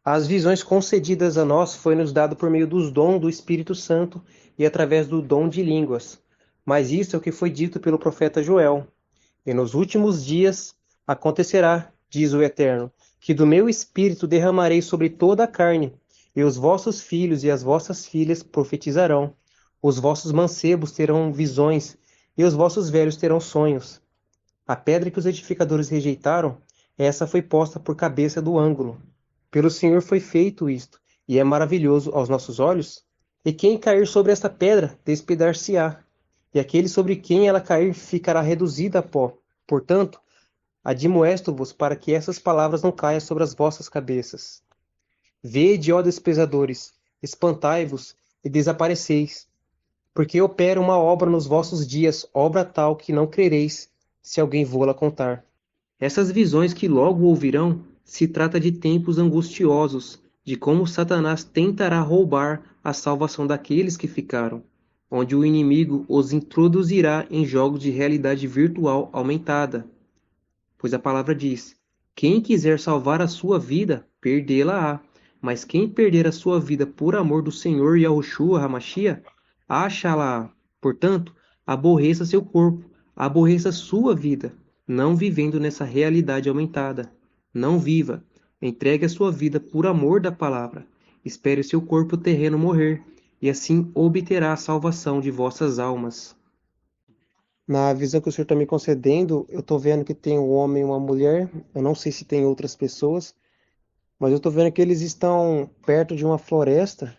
As visões concedidas a nós foi-nos dado por meio dos dons do Espírito Santo e através do dom de línguas. Mas isso é o que foi dito pelo profeta Joel. E nos últimos dias acontecerá, diz o Eterno, que do meu espírito derramarei sobre toda a carne, e os vossos filhos e as vossas filhas profetizarão. Os vossos mancebos terão visões, e os vossos velhos terão sonhos. A pedra que os edificadores rejeitaram, essa foi posta por cabeça do ângulo. Pelo Senhor foi feito isto, e é maravilhoso aos nossos olhos. E quem cair sobre esta pedra, despedar-se-á, e aquele sobre quem ela cair ficará reduzido a pó. Portanto, admoesto-vos para que essas palavras não caiam sobre as vossas cabeças. Vede, ó desprezadores, espantai-vos e desapareceis, porque opera uma obra nos vossos dias, obra tal que não crereis, se alguém vô-la contar. Essas visões que logo ouvirão se trata de tempos angustiosos, de como Satanás tentará roubar a salvação daqueles que ficaram, onde o inimigo os introduzirá em jogos de realidade virtual aumentada. Pois a palavra diz: quem quiser salvar a sua vida, perdê-la-á. Mas quem perder a sua vida por amor do Senhor Yahushua Hamashia, achá-la-á. Portanto, aborreça seu corpo, aborreça sua vida, não vivendo nessa realidade aumentada. Não viva. Entregue a sua vida por amor da palavra. Espere seu corpo terreno morrer, e assim obterá a salvação de vossas almas. Na visão que o senhor está me concedendo, eu estou vendo que tem um homem e uma mulher. Eu não sei se tem outras pessoas, mas eu estou vendo que eles estão perto de uma floresta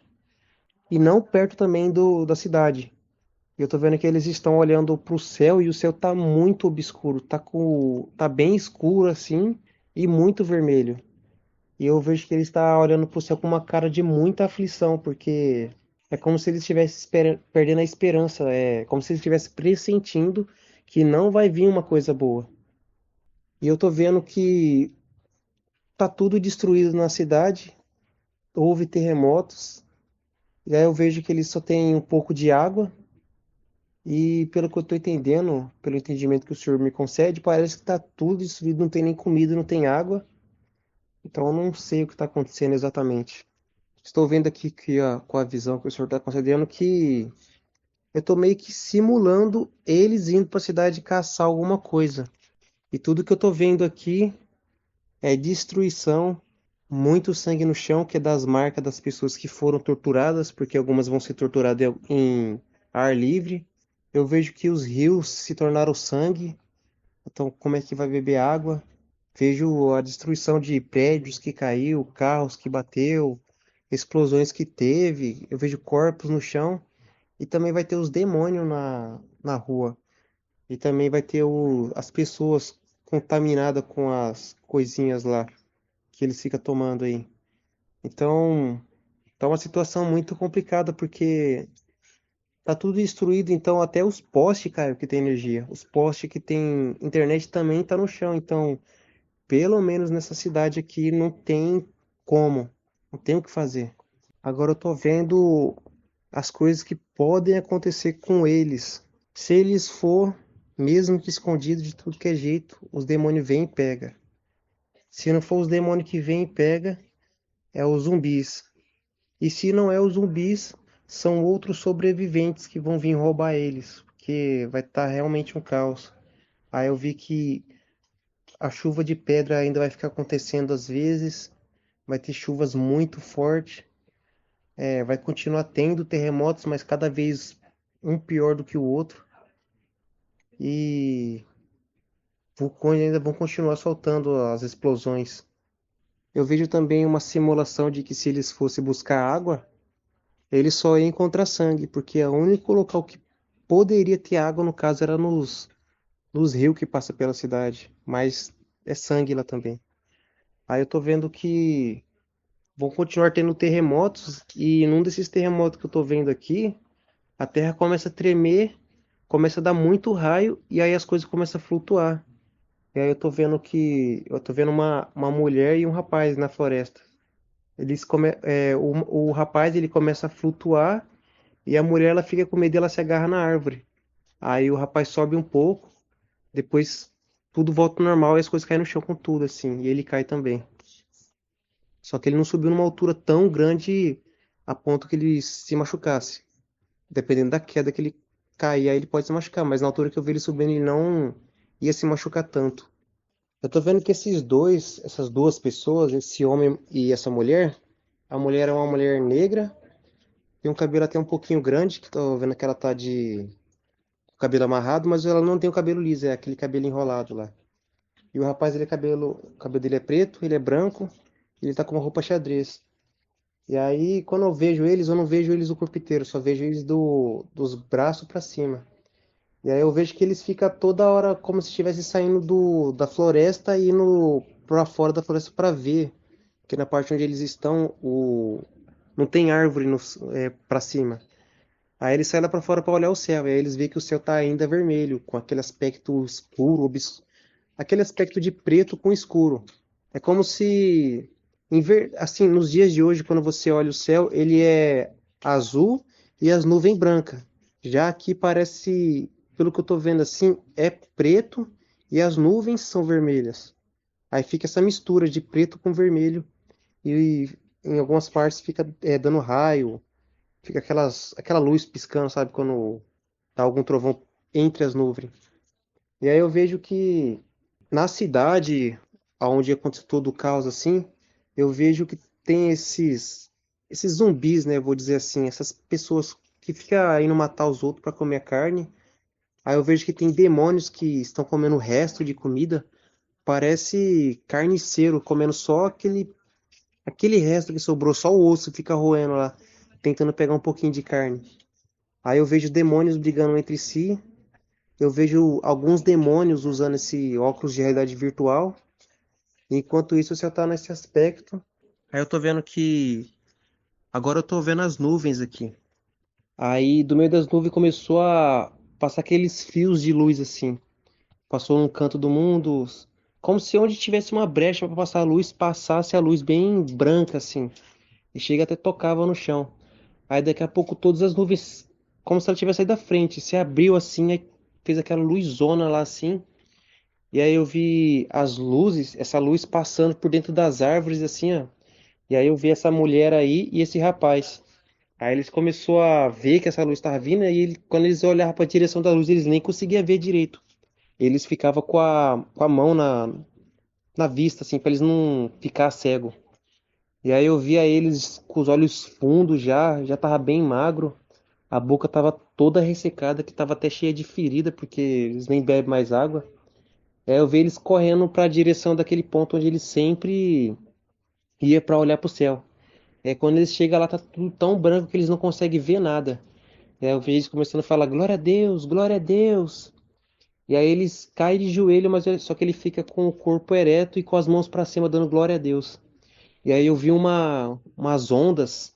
e não perto também da cidade. E eu estou vendo que eles estão olhando para o céu e o céu está muito obscuro, tá bem escuro assim e muito vermelho. E eu vejo que ele está olhando para o céu com uma cara de muita aflição, porque é como se ele estivesse perdendo a esperança, é como se ele estivesse pressentindo que não vai vir uma coisa boa. E eu tô vendo que tá tudo destruído na cidade, houve terremotos, e aí eu vejo que eles só tem um pouco de água, e pelo que eu tô entendendo, pelo entendimento que o senhor me concede, parece que tá tudo destruído, não tem nem comida, não tem água, então eu não sei o que está acontecendo exatamente. Estou vendo aqui que, com a visão que o senhor está concedendo que eu estou meio que simulando eles indo para a cidade caçar alguma coisa. E tudo que eu estou vendo aqui é destruição, muito sangue no chão, que é das marcas das pessoas que foram torturadas, porque algumas vão ser torturadas em ar livre. Eu vejo que os rios se tornaram sangue, então como é que vai beber água? Vejo a destruição de prédios que caiu, carros que bateu, explosões que teve. Eu vejo corpos no chão e também vai ter os demônios na rua. E também vai ter as pessoas contaminadas com as coisinhas lá que eles ficam tomando aí. Então, tá uma situação muito complicada porque tá tudo destruído, então até os postes, cara, que tem energia. Os postes que tem internet também tá no chão, então pelo menos nessa cidade aqui não tem como, não tem o que fazer. Agora eu tô vendo as coisas que podem acontecer com eles. Se eles for, mesmo que escondido de tudo que é jeito, os demônios vêm e pega. Se não for os demônios que vêm e pega, é os zumbis. E se não é os zumbis, são outros sobreviventes que vão vir roubar eles, porque vai estar realmente um caos. Aí eu vi que a chuva de pedra ainda vai ficar acontecendo às vezes, vai ter chuvas muito fortes, vai continuar tendo terremotos, mas cada vez um pior do que o outro. E vulcões ainda vão continuar soltando as explosões. Eu vejo também uma simulação de que se eles fossem buscar água, eles só iam encontrar sangue, porque o único local que poderia ter água, no caso, era nos rios que passa pela cidade. Mas é sangue lá também. Aí eu tô vendo que vão continuar tendo terremotos, e num desses terremotos que eu tô vendo aqui, a terra começa a tremer, começa a dar muito raio, e aí as coisas começam a flutuar. E aí eu tô vendo uma mulher e um rapaz na floresta. O rapaz ele começa a flutuar e a mulher ela fica com medo e ela se agarra na árvore. Aí o rapaz sobe um pouco, depois tudo volta ao normal e as coisas caem no chão com tudo assim, e ele cai também. Só que ele não subiu numa altura tão grande a ponto que ele se machucasse. Dependendo da queda que ele cair, aí ele pode se machucar, mas na altura que eu vi ele subindo, ele não ia se machucar tanto. Eu tô vendo que essas duas pessoas, esse homem e essa mulher, a mulher é uma mulher negra, tem um cabelo até um pouquinho grande, que tô vendo que ela tá de cabelo amarrado, mas ela não tem o cabelo liso, é aquele cabelo enrolado lá. E o rapaz, o cabelo dele é preto, ele é branco, e ele tá com uma roupa xadrez. E aí, quando eu vejo eles, eu não vejo eles o corpo inteiro, só vejo eles dos braços pra cima. E aí eu vejo que eles ficam toda hora como se estivesse saindo da floresta e indo pra fora da floresta pra ver. Porque na parte onde eles estão, não tem árvore pra cima. Aí eles saem lá pra fora pra olhar o céu. E aí eles veem que o céu tá ainda vermelho, com aquele aspecto escuro, aquele aspecto de preto com escuro. É como se, assim, nos dias de hoje, quando você olha o céu, ele é azul e as nuvens brancas. Já aqui parece, pelo que eu tô vendo assim, é preto e as nuvens são vermelhas. Aí fica essa mistura de preto com vermelho e em algumas partes fica dando raio, fica aquela luz piscando, sabe, quando tá algum trovão entre as nuvens. E aí eu vejo que na cidade, onde acontece todo o caos assim, eu vejo que tem esses zumbis, né, vou dizer assim, essas pessoas que ficam indo matar os outros para comer carne. Aí eu vejo que tem demônios que estão comendo o resto de comida, parece carniceiro comendo só aquele resto que sobrou, só o osso fica roendo lá, tentando pegar um pouquinho de carne. Aí eu vejo demônios brigando entre si. Eu vejo alguns demônios usando esse óculos de realidade virtual. Enquanto isso, você tá nesse aspecto. Aí eu tô vendo que. Agora eu tô vendo as nuvens aqui. Aí do meio das nuvens começou a passar aqueles fios de luz assim. Passou num canto do mundo. Como se onde tivesse uma brecha para passar a luz, passasse a luz bem branca assim. E chega até tocava no chão. Aí daqui a pouco todas as nuvens, como se ela tivesse saído da frente, se abriu assim, aí fez aquela luzona lá assim. E aí eu vi as luzes, essa luz passando por dentro das árvores assim, ó. E aí eu vi essa mulher aí e esse rapaz. Aí eles começou a ver que essa luz estava vindo e quando eles olhavam para a direção da luz, eles nem conseguiam ver direito. Eles ficavam com a mão na vista, assim, para eles não ficar cego. E aí eu via eles com os olhos fundos já tava bem magro. A boca tava toda ressecada, que tava até cheia de ferida, porque eles nem bebem mais água. Aí eu vi eles correndo para a direção daquele ponto onde eles sempre ia para olhar pro céu. É quando eles chegam lá, tá tudo tão branco que eles não conseguem ver nada. É, eu vejo eles começando a falar glória a Deus, glória a Deus. E aí eles caem de joelho, só que ele fica com o corpo ereto e com as mãos para cima dando glória a Deus. E aí eu vi umas ondas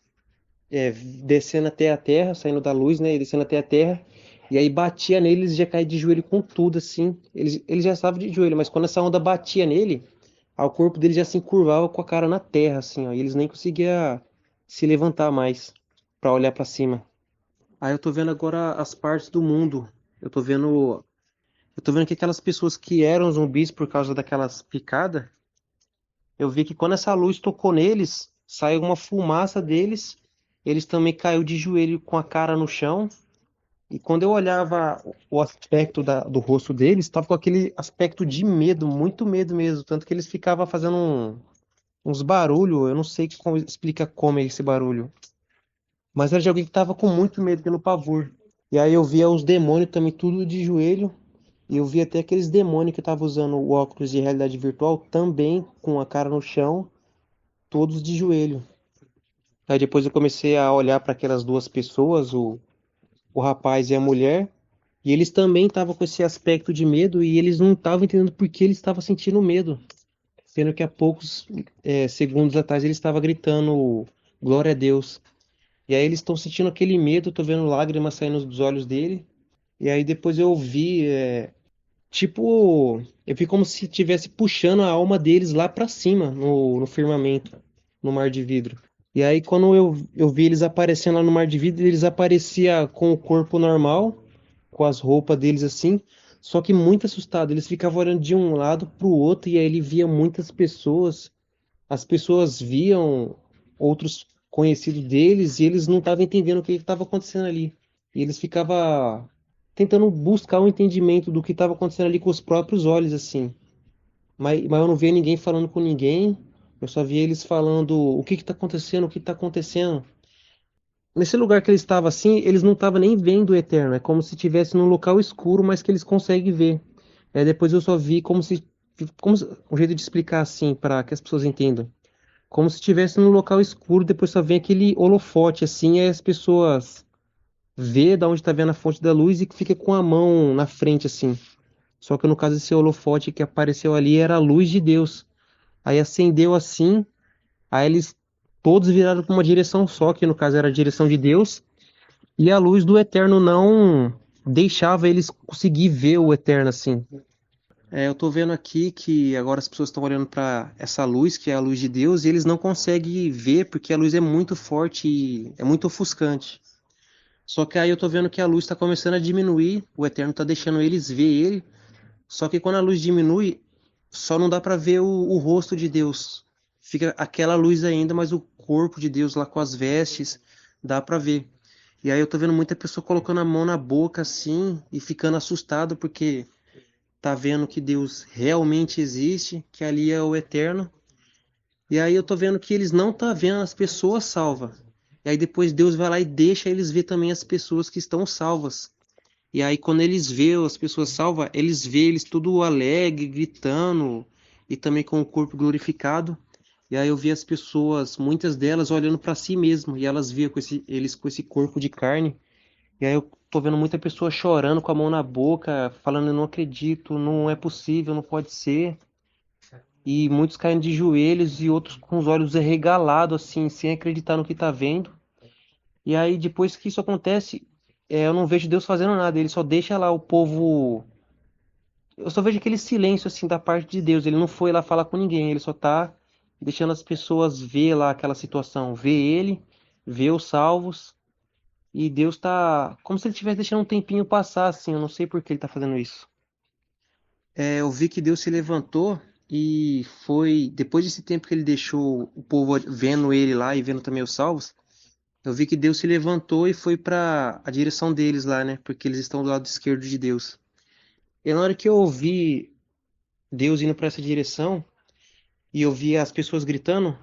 descendo até a terra, saindo da luz, né, e descendo até a terra. E aí batia nele, eles já caíam de joelho com tudo, assim. Eles já estavam de joelho, mas quando essa onda batia nele, o corpo dele já se encurvava com a cara na terra, assim, ó. E eles nem conseguiam se levantar mais para olhar para cima. Aí eu tô vendo agora as partes do mundo. Eu tô vendo, eu tô vendo que aquelas pessoas que eram zumbis por causa daquelas picadas, eu vi que quando essa luz tocou neles, saiu uma fumaça deles. Eles também caiu de joelho com a cara no chão. E quando eu olhava o aspecto do rosto deles, estava com aquele aspecto de medo, muito medo mesmo. Tanto que eles ficavam fazendo uns barulhos, eu não sei como explica como é esse barulho. Mas era de alguém que estava com muito medo pelo pavor. E aí eu via os demônios também tudo de joelho. E eu vi até aqueles demônios que estavam usando o óculos de realidade virtual também com a cara no chão, todos de joelho. Aí depois eu comecei a olhar para aquelas duas pessoas, o rapaz e a mulher, e eles também estavam com esse aspecto de medo e eles não estavam entendendo por que eles estavam sentindo medo. Sendo que há poucos segundos atrás ele estava gritando glória a Deus. E aí eles estão sentindo aquele medo, tô vendo lágrimas saindo dos olhos dele. E aí depois eu vi, tipo, eu vi como se estivesse puxando a alma deles lá pra cima, no firmamento, no mar de vidro. E aí quando eu vi eles aparecendo lá no mar de vidro, eles apareciam com o corpo normal, com as roupas deles assim, só que muito assustado. Eles ficavam olhando de um lado pro outro e aí ele via muitas pessoas as pessoas viam outros conhecidos deles e eles não estavam entendendo o que estava acontecendo ali. E eles ficavam tentando buscar o entendimento do que estava acontecendo ali com os próprios olhos, assim. Mas eu não via ninguém falando com ninguém. Eu só via eles falando o que está acontecendo, o que está acontecendo. Nesse lugar que eles estavam assim, eles não estavam nem vendo o Eterno. É como se estivesse num local escuro, mas que eles conseguem ver. Depois eu só vi um jeito de explicar assim, para que as pessoas entendam. Como se estivesse num local escuro, depois só vem aquele holofote assim, aí as pessoas vê da onde está vendo a fonte da luz e que fica com a mão na frente assim. Só que no caso esse holofote que apareceu ali era a luz de Deus. Aí acendeu assim, aí eles todos viraram para uma direção só, que no caso era a direção de Deus. E a luz do Eterno não deixava eles conseguir ver o Eterno assim. Eu tô vendo aqui que agora as pessoas estão olhando para essa luz, que é a luz de Deus, e eles não conseguem ver porque a luz é muito forte e é muito ofuscante. Só que aí eu tô vendo que a luz está começando a diminuir, o Eterno tá deixando eles ver ele. Só que quando a luz diminui, só não dá para ver o rosto de Deus. Fica aquela luz ainda, mas o corpo de Deus lá com as vestes, dá para ver. E aí eu tô vendo muita pessoa colocando a mão na boca assim e ficando assustado porque tá vendo que Deus realmente existe, que ali é o eterno. E aí eu tô vendo que eles não tá vendo as pessoas salvas. E aí depois Deus vai lá e deixa eles ver também as pessoas que estão salvas. E aí quando eles vê as pessoas salvas, eles vê eles tudo alegre, gritando e também com o corpo glorificado. E aí eu vi as pessoas, muitas delas olhando para si mesmo, e elas viam eles com esse corpo de carne. E aí eu tô vendo muita pessoa chorando com a mão na boca, falando eu não acredito, não é possível, não pode ser. E muitos caindo de joelhos e outros com os olhos arregalados assim, sem acreditar no que tá vendo. E aí depois que isso acontece, eu não vejo Deus fazendo nada, ele só deixa lá o povo. Eu só vejo aquele silêncio assim da parte de Deus. Ele não foi lá falar com ninguém, ele só tá deixando as pessoas ver lá aquela situação, ver ele, ver os salvos. E Deus tá como se ele estivesse deixando um tempinho passar, assim. Eu não sei por que ele tá fazendo isso. Eu vi que Deus se levantou e foi. Depois desse tempo que ele deixou o povo vendo ele lá e vendo também os salvos, eu vi que Deus se levantou e foi para a direção deles lá, né? Porque eles estão do lado esquerdo de Deus. E na hora que eu ouvi Deus indo para essa direção e eu vi as pessoas gritando,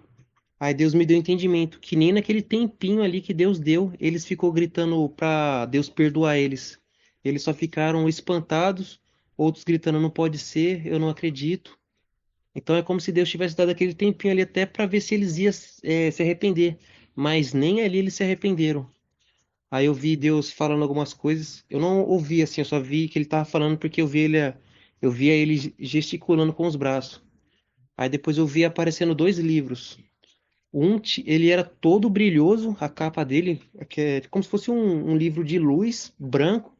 aí Deus me deu entendimento que nem naquele tempinho ali que Deus deu, eles ficou gritando para Deus perdoar eles. Eles só ficaram espantados, outros gritando não pode ser, eu não acredito. Então é como se Deus tivesse dado aquele tempinho ali até para ver se eles iam se arrepender, mas nem ali eles se arrependeram. Aí eu vi Deus falando algumas coisas. Eu não ouvi assim, eu só vi que ele estava falando porque eu via ele gesticulando com os braços. Aí depois eu vi aparecendo dois livros. Ele era todo brilhoso, a capa dele, que é como se fosse um livro de luz branco,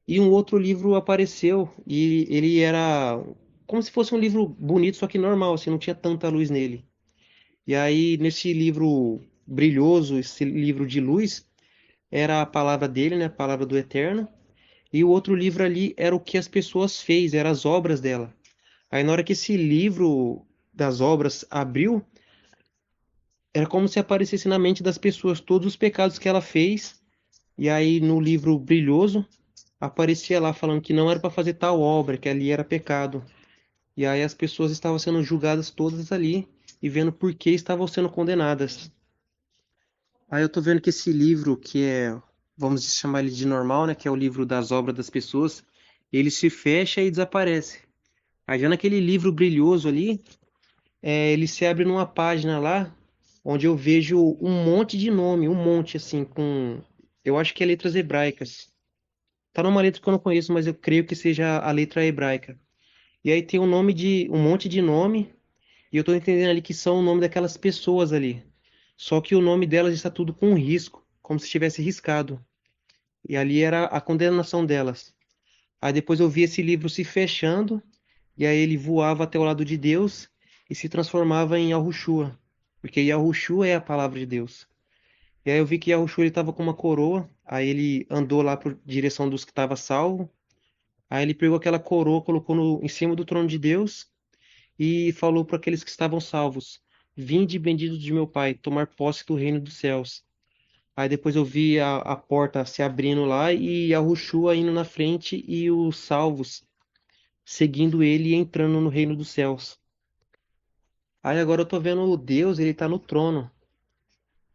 e um outro livro apareceu e ele era como se fosse um livro bonito, só que normal, assim, não tinha tanta luz nele. E aí nesse livro brilhoso, esse livro de luz, era a palavra dele, né, a palavra do Eterno, e o outro livro ali era o que as pessoas fez, eram as obras dela. Aí na hora que esse livro das obras abriu, era como se aparecesse na mente das pessoas todos os pecados que ela fez. E aí no livro brilhoso aparecia lá falando que não era para fazer tal obra, que ali era pecado. E aí as pessoas estavam sendo julgadas todas ali e vendo por que estavam sendo condenadas. Aí eu tô vendo que esse livro, que é, vamos chamar ele de normal, né, que é o livro das obras das pessoas, ele se fecha e desaparece. Aí já naquele livro brilhoso ali, ele se abre numa página lá, onde eu vejo um monte de nome, um monte assim, eu acho que é letras hebraicas. Tá numa letra que eu não conheço, mas eu creio que seja a letra hebraica. E aí tem um monte de nome, e eu tô entendendo ali que são o nome daquelas pessoas ali. Só que o nome delas está tudo com um risco, como se tivesse riscado. E ali era a condenação delas. Aí depois eu vi esse livro se fechando, e aí ele voava até o lado de Deus e se transformava em Yahushua, porque Yahushua é a palavra de Deus. E aí eu vi que Yahushua estava com uma coroa, aí ele andou lá por direção dos que estavam salvos, aí ele pegou aquela coroa, colocou em cima do trono de Deus e falou para aqueles que estavam salvos: Vinde, benditos de meu Pai, tomar posse do reino dos céus. Aí depois eu vi a porta se abrindo lá e a Yahushua indo na frente e os salvos seguindo ele e entrando no reino dos céus. Aí agora eu tô vendo o Deus, ele tá no trono.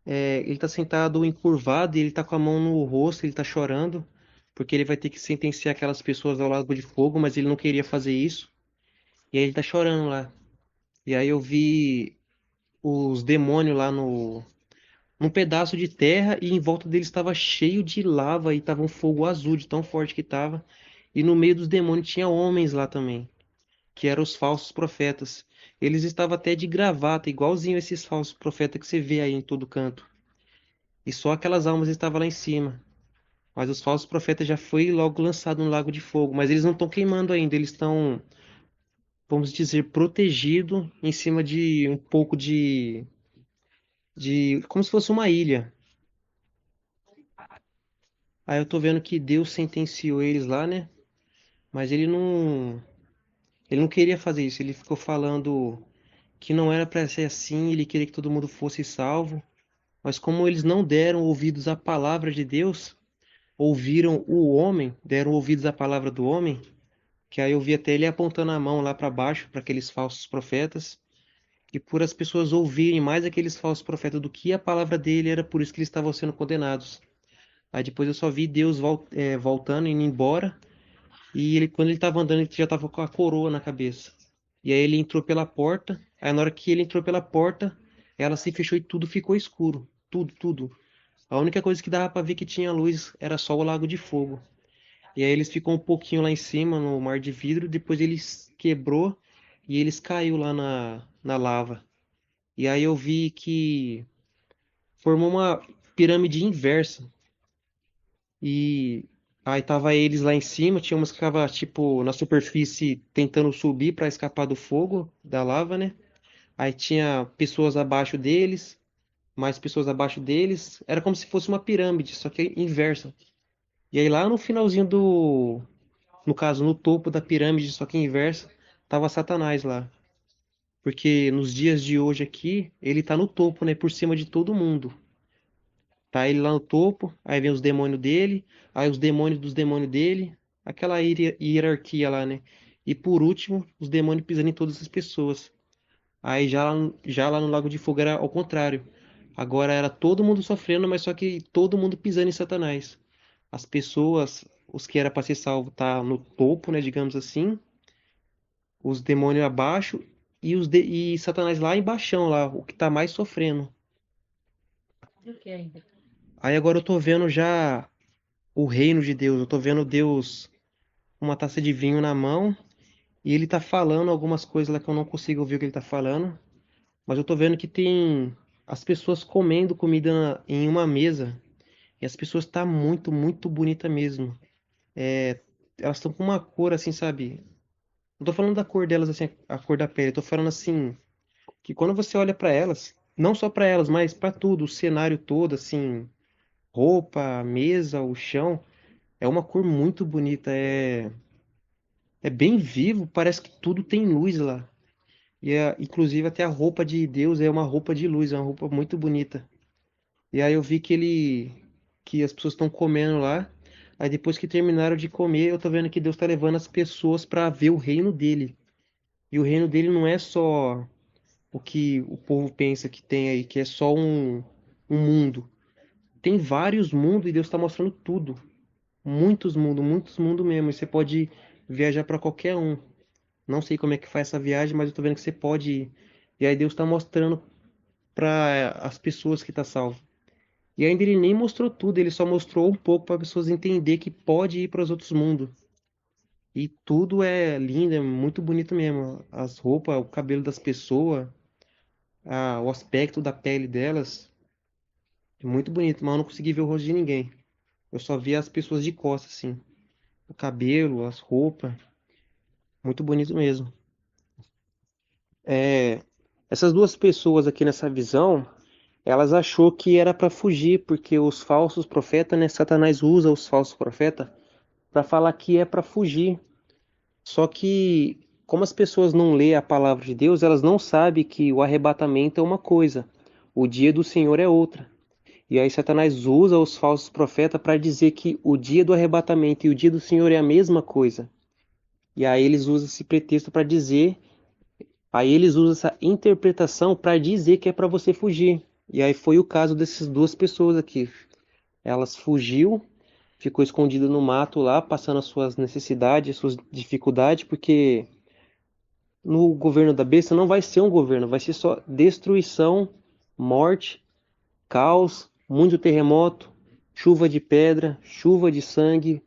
Ele tá sentado encurvado e ele tá com a mão no rosto, ele tá chorando, porque ele vai ter que sentenciar aquelas pessoas ao lago de fogo, mas ele não queria fazer isso. E aí ele tá chorando lá. E aí eu vi os demônios lá no num pedaço de terra e em volta deles estava cheio de lava e tava um fogo azul de tão forte que tava. E no meio dos demônios tinha homens lá também, que eram os falsos profetas. Eles estavam até de gravata, igualzinho esses falsos profetas que você vê aí em todo canto. E só aquelas almas estavam lá em cima. Mas os falsos profetas já foi logo lançado no lago de fogo. Mas eles não estão queimando ainda, eles estão, vamos dizer, protegidos em cima de um pouco como se fosse uma ilha. Aí eu tô vendo que Deus sentenciou eles lá, né? Mas ele não queria fazer isso. Ele ficou falando que não era para ser assim, ele queria que todo mundo fosse salvo. Mas como eles não deram ouvidos à palavra de Deus, ouviram o homem, deram ouvidos à palavra do homem, que aí eu vi até ele apontando a mão lá para baixo para aqueles falsos profetas, e por as pessoas ouvirem mais aqueles falsos profetas do que a palavra dele, era por isso que eles estavam sendo condenados. Aí depois eu só vi Deus voltando, indo embora, e ele, quando ele estava andando, ele já estava com a coroa na cabeça. E aí ele entrou pela porta, aí na hora que ele entrou pela porta, ela se fechou e tudo ficou escuro. Tudo, tudo. A única coisa que dava para ver que tinha luz era só o lago de fogo. E aí eles ficam um pouquinho lá em cima no mar de vidro, depois eles quebrou e eles caiu lá na lava. E aí eu vi que formou uma pirâmide inversa. E aí tava eles lá em cima, tinha umas que ficava tipo na superfície tentando subir para escapar do fogo, da lava, né? Aí tinha pessoas abaixo deles, mais pessoas abaixo deles. Era como se fosse uma pirâmide, só que inversa. E aí lá no finalzinho no caso, no topo da pirâmide, só que inversa, tava Satanás lá. Porque nos dias de hoje aqui, ele tá no topo, né? Por cima de todo mundo. Tá ele lá no topo, aí vem os demônios dele, aí os demônios dos demônios dele, aquela hierarquia lá, né? E por último, os demônios pisando em todas as pessoas. Aí já lá no Lago de Fogo era ao contrário. Agora era todo mundo sofrendo, mas só que todo mundo pisando em Satanás. As pessoas, os que era para ser salvo, tá no topo, né, digamos assim, os demônios abaixo e Satanás lá embaixo, lá, o que tá mais sofrendo. Aí agora eu tô vendo já o reino de Deus, eu tô vendo Deus com uma taça de vinho na mão e ele tá falando algumas coisas lá que eu não consigo ouvir o que ele tá falando, mas eu tô vendo que tem as pessoas comendo comida em uma mesa e as pessoas tá muito, muito bonita mesmo. Elas estão com uma cor assim, sabe? Não tô falando da cor delas assim, a cor da pele, eu tô falando assim que quando você olha pra elas, não só pra elas, mas pra tudo, o cenário todo assim, roupa, mesa, o chão, é uma cor muito bonita, é bem vivo, parece que tudo tem luz lá. Inclusive até a roupa de Deus é uma roupa de luz, é uma roupa muito bonita. E aí eu vi que as pessoas estão comendo lá. Aí depois que terminaram de comer, eu tô vendo que Deus tá levando as pessoas para ver o reino dele. E o reino dele não é só o que o povo pensa que tem aí, que é só um mundo. Tem vários mundos e Deus está mostrando tudo. Muitos mundos mesmo. E você pode viajar para qualquer um. Não sei como é que faz essa viagem, mas eu tô vendo que você pode ir. E aí Deus está mostrando para as pessoas que tá salvo. E ainda ele nem mostrou tudo, ele só mostrou um pouco para as pessoas entender que pode ir para os outros mundos. E tudo é lindo, é muito bonito mesmo. As roupas, o cabelo das pessoas, o aspecto da pele delas, é muito bonito, mas eu não consegui ver o rosto de ninguém. Eu só vi as pessoas de costas, assim. O cabelo, as roupas, muito bonito mesmo. É, essas duas pessoas aqui nessa visão, elas achou que era para fugir, porque os falsos profetas, né? Satanás usa os falsos profetas para falar que é para fugir. Só que como as pessoas não lêem a palavra de Deus, elas não sabem que o arrebatamento é uma coisa, o dia do Senhor é outra. E aí Satanás usa os falsos profetas para dizer que o dia do arrebatamento e o dia do Senhor é a mesma coisa. E aí eles usam esse pretexto para dizer, aí eles usam essa interpretação para dizer que é para você fugir. E aí foi o caso dessas duas pessoas aqui. Elas fugiu, ficou escondida no mato lá, passando as suas necessidades, as suas dificuldades, porque no governo da besta não vai ser um governo, vai ser só destruição, morte, caos, muito terremoto, chuva de pedra, chuva de sangue,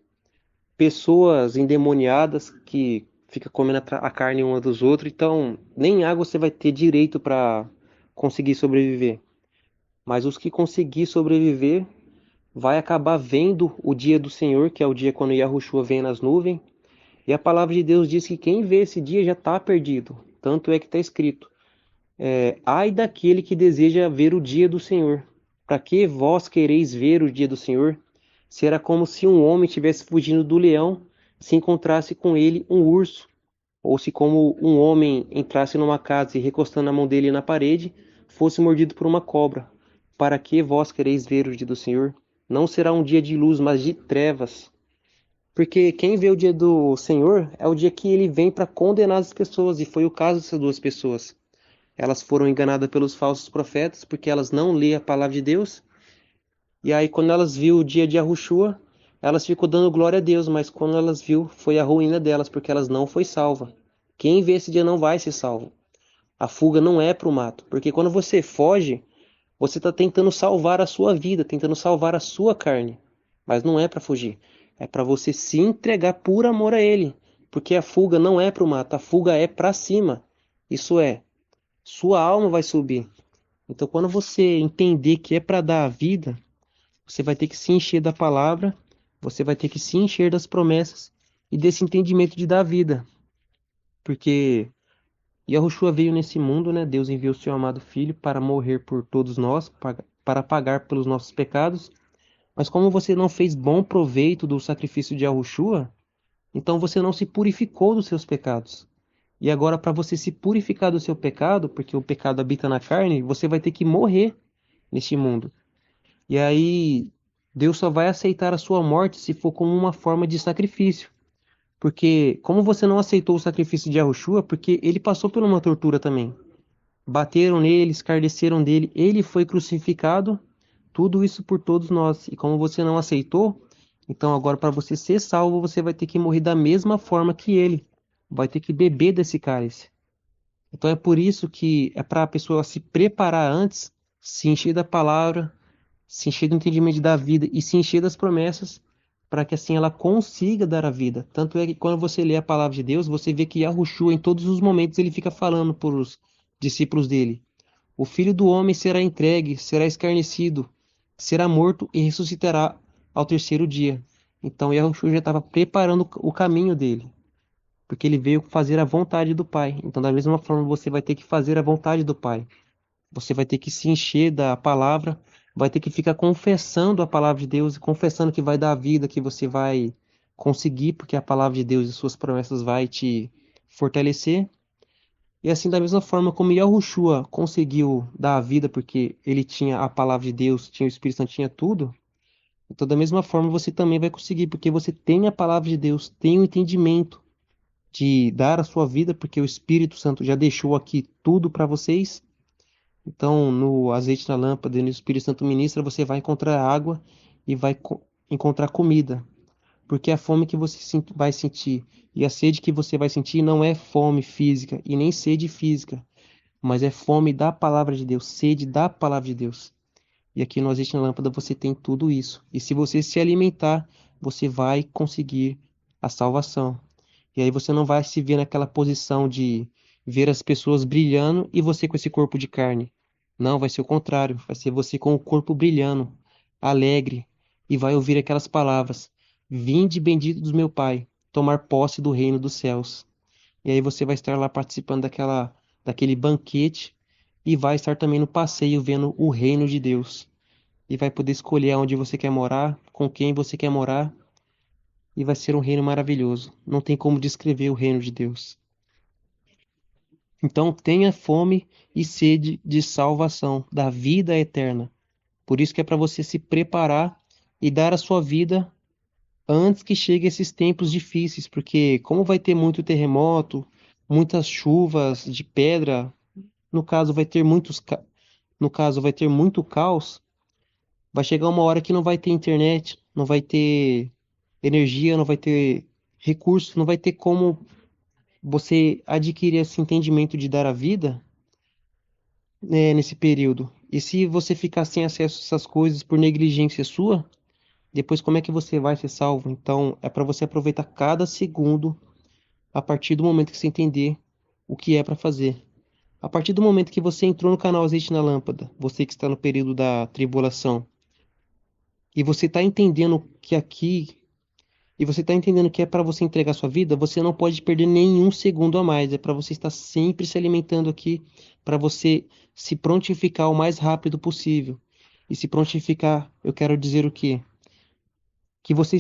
pessoas endemoniadas que ficam comendo a carne uma dos outros, então nem água você vai ter direito para conseguir sobreviver. Mas os que conseguir sobreviver vai acabar vendo o dia do Senhor, que é o dia quando Yahushua vem nas nuvens. E a palavra de Deus diz que quem vê esse dia já está perdido. Tanto é que está escrito: ai daquele que deseja ver o dia do Senhor. Para que vós quereis ver o dia do Senhor? Será como se um homem estivesse fugindo do leão, se encontrasse com ele um urso, ou se como um homem entrasse numa casa e recostando a mão dele na parede, fosse mordido por uma cobra. Para que vós quereis ver o dia do Senhor? Não será um dia de luz, mas de trevas. Porque quem vê o dia do Senhor é o dia que ele vem para condenar as pessoas, e foi o caso dessas duas pessoas. Elas foram enganadas pelos falsos profetas, porque elas não lêem a palavra de Deus. E aí, quando elas viu o dia de Yahushua, elas ficou dando glória a Deus, mas quando elas viu, foi a ruína delas, porque elas não foi salva. Quem vê esse dia não vai ser salvo. A fuga não é para o mato, porque quando você foge, você está tentando salvar a sua vida, tentando salvar a sua carne. Mas não é para fugir. É para você se entregar por amor a Ele. Porque a fuga não é para o mato, a fuga é para cima. Isso é, sua alma vai subir. Então, quando você entender que é para dar a vida, você vai ter que se encher da palavra, você vai ter que se encher das promessas e desse entendimento de dar vida. Porque Yahushua veio nesse mundo, né? Deus enviou seu amado Filho para morrer por todos nós, para pagar pelos nossos pecados. Mas como você não fez bom proveito do sacrifício de Yahushua, então você não se purificou dos seus pecados. E agora, para você se purificar do seu pecado, porque o pecado habita na carne, você vai ter que morrer neste mundo. E aí, Deus só vai aceitar a sua morte se for como uma forma de sacrifício. Porque, como você não aceitou o sacrifício de Yahushua, porque ele passou por uma tortura também. Bateram nele, escarneceram dele, ele foi crucificado, tudo isso por todos nós. E como você não aceitou, então agora para você ser salvo, você vai ter que morrer da mesma forma que ele. Vai ter que beber desse cálice. Então é por isso que é para a pessoa se preparar antes, se encher da palavra, se encher do entendimento da vida e se encher das promessas, para que assim ela consiga dar a vida. Tanto é que quando você lê a palavra de Deus, você vê que Yahushua, em todos os momentos, ele fica falando para os discípulos dele: o Filho do Homem será entregue, será escarnecido, será morto e ressuscitará ao terceiro dia. Então Yahushua já estava preparando o caminho dele, porque ele veio fazer a vontade do Pai. Então, da mesma forma, você vai ter que fazer a vontade do Pai. Você vai ter que se encher da palavra, vai ter que ficar confessando a palavra de Deus e confessando que vai dar a vida, que você vai conseguir, porque a palavra de Deus e suas promessas vai te fortalecer. E assim, da mesma forma como Yahushua conseguiu dar a vida, porque ele tinha a palavra de Deus, tinha o Espírito Santo, tinha tudo, então da mesma forma você também vai conseguir, porque você tem a palavra de Deus, tem o entendimento de dar a sua vida, porque o Espírito Santo já deixou aqui tudo para vocês. Então, no azeite na lâmpada e no Espírito Santo ministra, você vai encontrar água e vai encontrar comida. Porque a fome que você vai sentir e a sede que você vai sentir não é fome física e nem sede física, mas é fome da palavra de Deus, sede da palavra de Deus. E aqui no azeite na lâmpada você tem tudo isso. E se você se alimentar, você vai conseguir a salvação. E aí você não vai se ver naquela posição de ver as pessoas brilhando e você com esse corpo de carne. Não, vai ser o contrário. Vai ser você com o corpo brilhando, alegre, e vai ouvir aquelas palavras: Vinde bendito do meu Pai, tomar posse do reino dos céus. E aí você vai estar lá participando daquele banquete e vai estar também no passeio vendo o reino de Deus. E vai poder escolher onde você quer morar, com quem você quer morar, e vai ser um reino maravilhoso. Não tem como descrever o reino de Deus. Então tenha fome e sede de salvação, da vida eterna. Por isso que é para você se preparar e dar a sua vida antes que chegue esses tempos difíceis, porque como vai ter muito terremoto, muitas chuvas de pedra, no caso vai ter no caso vai ter muito caos, vai chegar uma hora que não vai ter internet, não vai ter energia, não vai ter recurso, não vai ter como você adquirir esse entendimento de dar a vida, né, nesse período. E se você ficar sem acesso a essas coisas por negligência sua, depois como é que você vai ser salvo? Então, é para você aproveitar cada segundo a partir do momento que você entender o que é para fazer. A partir do momento que você entrou no canal Azeite na Lâmpada, você que está no período da tribulação, e você está entendendo que aqui, e você está entendendo que é para você entregar sua vida, você não pode perder nenhum segundo a mais. É para você estar sempre se alimentando aqui, para você se prontificar o mais rápido possível. E se prontificar, eu quero dizer o quê? Que você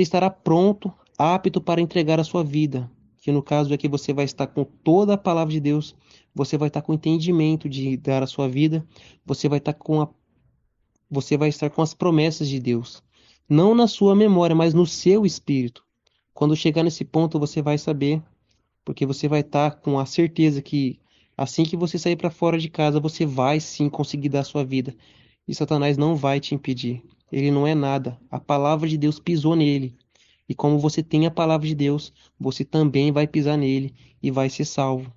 estará pronto, apto para entregar a sua vida. Que no caso é que você vai estar com toda a palavra de Deus, você vai estar com entendimento de dar a sua vida, você vai estar você vai estar com as promessas de Deus, não na sua memória, mas no seu espírito. Quando chegar nesse ponto, você vai saber, porque você vai estar com a certeza que assim que você sair para fora de casa, você vai sim conseguir dar a sua vida. E Satanás não vai te impedir. Ele não é nada. A palavra de Deus pisou nele. E como você tem a palavra de Deus, você também vai pisar nele e vai ser salvo.